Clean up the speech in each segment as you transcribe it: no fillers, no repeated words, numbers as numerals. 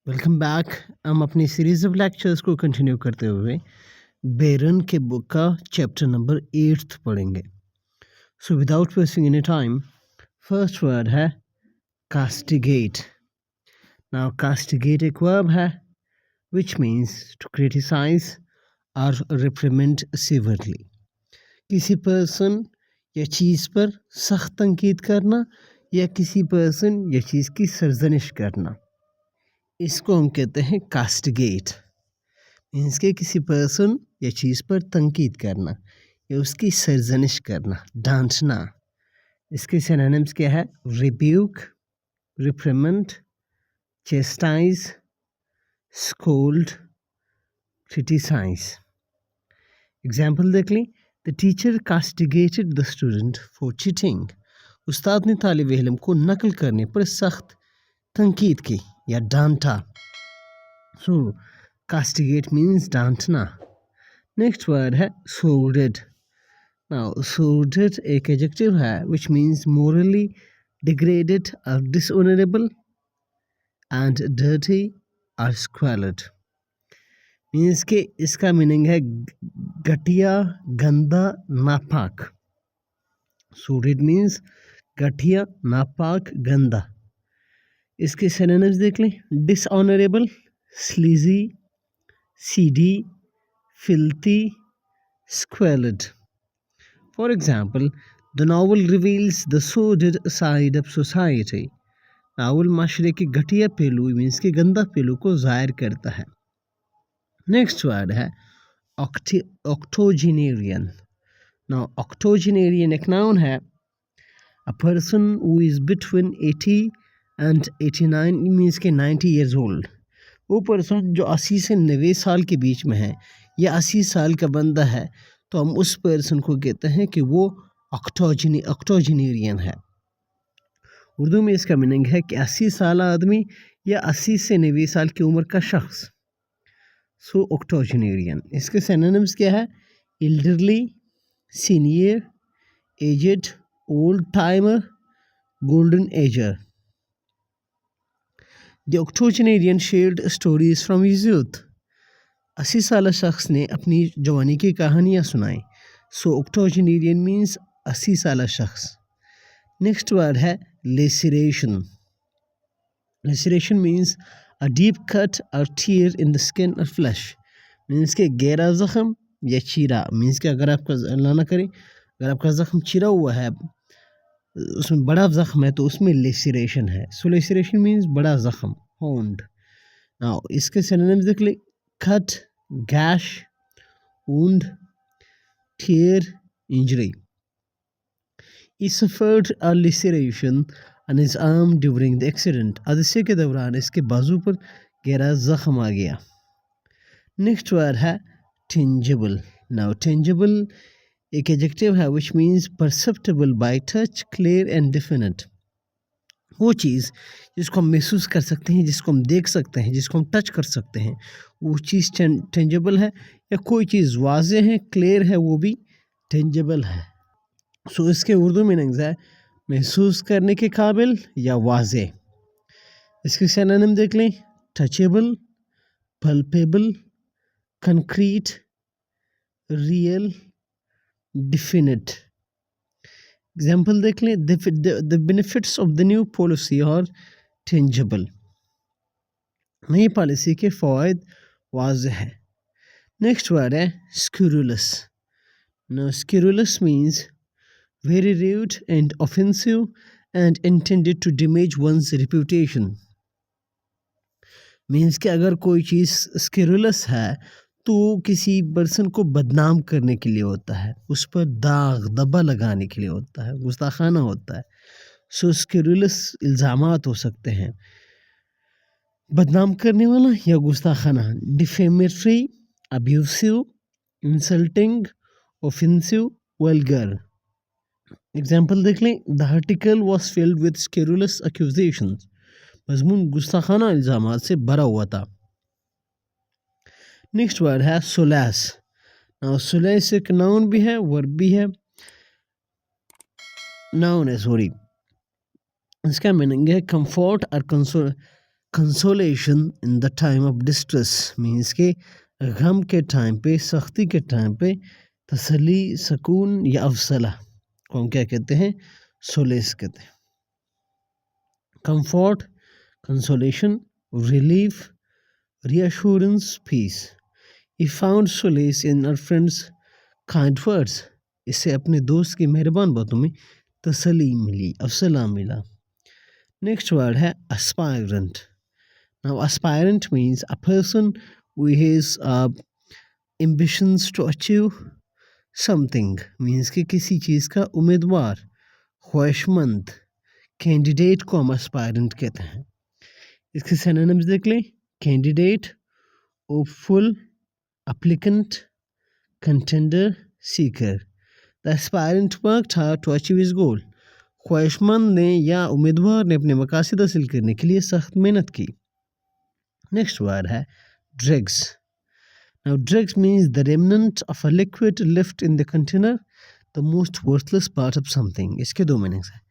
Welcome back. हम अपनी series of lectures को कंटिन्यू करते हुए बेरन के बुक का चैप्टर नंबर 8 पढ़ेंगे। So without wasting any time, first word है कास्टिगेट। नाउ कास्टिगेट एक वर्ब है विच मीन्स टू क्रिटिसाइज और रिप्रिमेंड सीवियरली। किसी पर्सन या चीज़ पर सख्त तनकीद करना या किसी पर्सन या चीज़ की सरजनिश करना, इसको हम कहते हैं कास्टिगेट। मीन्स के किसी पर्सन या चीज़ पर तनकीद करना या उसकी सरजनिश करना, डांटना। इसके सिनोनिम्स क्या है? Rebuke, reprimand, chastise, scold, criticise. Example देख लें। The teacher castigated the student for cheating. उस्ताद ने तालिब इल्म को नकल करने पर सख्त तनकीद की या डांटा। So, castigate means डांटना। नेक्स्ट वर्ड है sordid. Now, sordid एक एडजेक्टिव है which means morally degraded or dishonorable and dirty or squalid. Means के इसका मीनिंग है घटिया, गंदा, नापाक। Sordid means घटिया, नापाक, गंदा। इसके सिनोनिम्स देख लें। Dishonourable, sleazy, seedy, filthy, squalid. For example, the novel reveals the sordid side of society. Novel माशरे के घटिया पहलू मीन्स के गंदा पहलू को ज़ाहिर करता है। नेक्स्ट वर्ड है octogenarian. Now, octogenarian एक नाउन है a person who is between 80 and 89 means के 90 years old. वो पर्सन जो 80 से 90 साल के बीच में है या 80 साल का बंदा है, तो हम उस पर्सन को कहते हैं कि वो ऑक्टोजेनेरियन है। उर्दू में इसका मीनिंग है कि 80 साल आदमी या 80 से 90 साल की उम्र का शख्स। सो ऑक्टोजेनेरियन। इसके सिनोनिम्स क्या है? Elderly, senior, aged, old timer, golden ager. The octogenarian shared stories from his youth. 80 साल शख्स ने अपनी जवानी की कहानियाँ सुनाई। सो octogenarian means 80 साल शख्स। नेक्स्ट वर्ड है laceration. Laceration means a deep cut or tear in the skin or flesh. Means के गहरा ज़ख्म या चीरा। मीन्स के अगर आपका अल्लाह ना करे अगर आपका ज़ख्म चिरा हुआ है, उसमें बड़ा ज़ख्म है, तो उसमें लेसिरेशन है। सो लेसिरेशन मीन्स बड़ा ज़ख्म, होंड। नाउ इसके सिनोनिम्स देख ले। Cut, gas, wound, tear, injury. He suffered a laceration on his arm during the accident. हादसे के दौरान इसके बाजू पर गहरा ज़ख्म आ गया। नेक्स्ट वर्ड है tangible. Now tangible एक एडजेक्टिव है which means perceptible by touch, clear and definite. वो चीज़ जिसको हम महसूस कर सकते हैं, जिसको हम देख सकते हैं, जिसको हम टच कर सकते हैं, वो चीज़ टेंजिबल है। या कोई चीज़ वाज़ेह है, क्लियर है, वो भी टेंजिबल है। सो इसके उर्दू मीनिंग्स है महसूस करने के काबिल या वाज़ेह। इसके सिनोनिम देख लें। Touchable, palpebral, concrete, real, definite. Example देख लें। The benefits of the new policy are tangible. नई पॉलिसी के फ़वाइद वाज़ेह है। नेक्स्ट वर्ड है scurrilous. Now scurrilous means very rude and offensive and intended to damage one's reputation. Means कि अगर कोई चीज़ scurrilous है तो किसी पर्सन को बदनाम करने के लिए होता है, उस पर दाग धब्बा लगाने के लिए होता है, गुस्ताखाना होता है। सो scurrilous इल्ज़ामात हो सकते हैं, बदनाम करने वाला या गुस्ताखाना। Defamatory, abusive, insulting, offensive, vulgar. Example देख लें। The article was filled with scurrilous accusations. मजमून गुस्ताखाना इल्ज़ामात से भरा हुआ था। नेक्स्ट वर्ड है solace. नाउ solace एक नाउन भी है, वर्ब भी है। नाउन है, सॉरी, इसका मीनिंग है कंफर्ट और consolation in the time of distress means के गम के टाइम पे, सख्ती के टाइम पे तसल्ली, सुकून या अवसला को हम क्या कहते हैं? सोलेस कहते हैं. Comfort, consolation, relief, reassurance, peace. He found solace in her friend's kind words. इससे अपने दोस्त की मेहरबान बातों में तसल्ली मिली, अफसला मिला. नेक्स्ट वर्ड है aspirant. Now aspirant means a person who has ambitions to achieve something. means कि किसी चीज़ का उम्मीदवार, ख्वाहिशमंद, कैंडिडेट को हम aspirant कहते हैं. इसके सिनोनिम्स देख लें. Candidate, hopeful, applicant, contender, seeker. The aspirant worked hard to achieve his goal. ख्वाहिशमंद ने या उम्मीदवार ने अपने मकासद हासिल करने के लिए सख्त मेहनत की. नेक्स्ट वर्ड है dregs. Now dregs means the remnant of a liquid left in the container, the most worthless part of something. इसके दो मीनिंग्स हैं.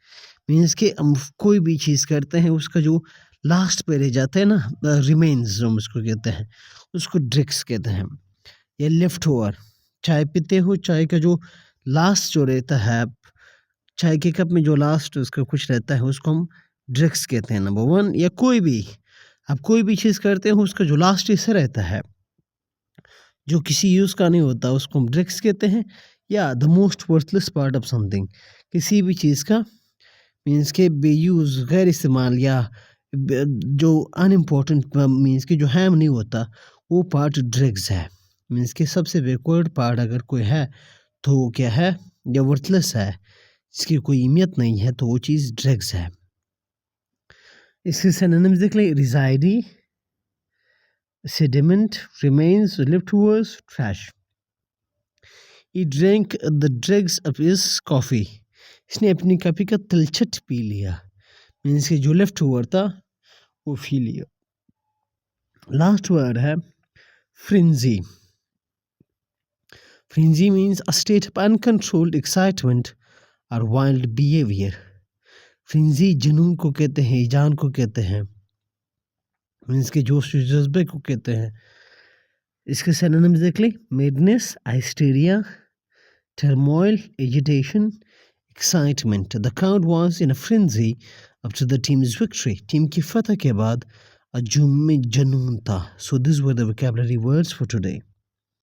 मीन्स कि हम कोई भी चीज़ करते हैं उसका जो लास्ट पे रह जाता है ना, रिमेन्स जो हम उसको कहते हैं, उसको ड्रिक्स कहते हैं. या लेफ्ट ओवर, चाय पीते हो, चाय का जो लास्ट जो रहता है, चाय के कप में जो लास्ट उसका कुछ रहता है, उसको हम ड्रिक्स कहते हैं. Number one. या कोई भी आप कोई भी चीज़ करते हो उसका जो लास्ट हिस्सा रहता है, जो किसी यूज़ का नहीं होता, उसको हम ड्रिक्स कहते हैं. या the most worthless part of something, किसी भी चीज़ का मीन्स के बेयूज़, गैर इस्तेमाल या जो अनइम्पोर्टेंट मीन्स कि जो हैम नहीं होता, वो पार्ट ड्रग्स है. मीन्स कि सबसे बैकवर्ड पार्ट अगर कोई है तो वो क्या है? या वर्थलेस है, जिसकी कोई अहमियत नहीं है, तो वो चीज़ ड्रग्स है. इसके सिनोनिम्स देख लें. Residue, sediment, remains, leftovers, trash. He drank the dregs of his coffee. इसने अपनी कॉफ़ी का तलछट पी लिया. मीन्स कि जो लेफ्ट ओवर था वो पी लिया. लास्ट वर्ड है frenzy. Frenzy means a state of uncontrolled excitement और वाइल्ड बिहेवियर. फ्रिंजी जुनून को कहते हैं, ईजान को कहते हैं, मीन्स के जोश जज्बे को कहते हैं. इसके सिनोनिम्स देख लें. Madness, hysteria, turmoil, agitation, excitement. The crowd was in a frenzy after the team's victory. Team की फतह के बाद जुनून था. So these were the vocabulary words for today.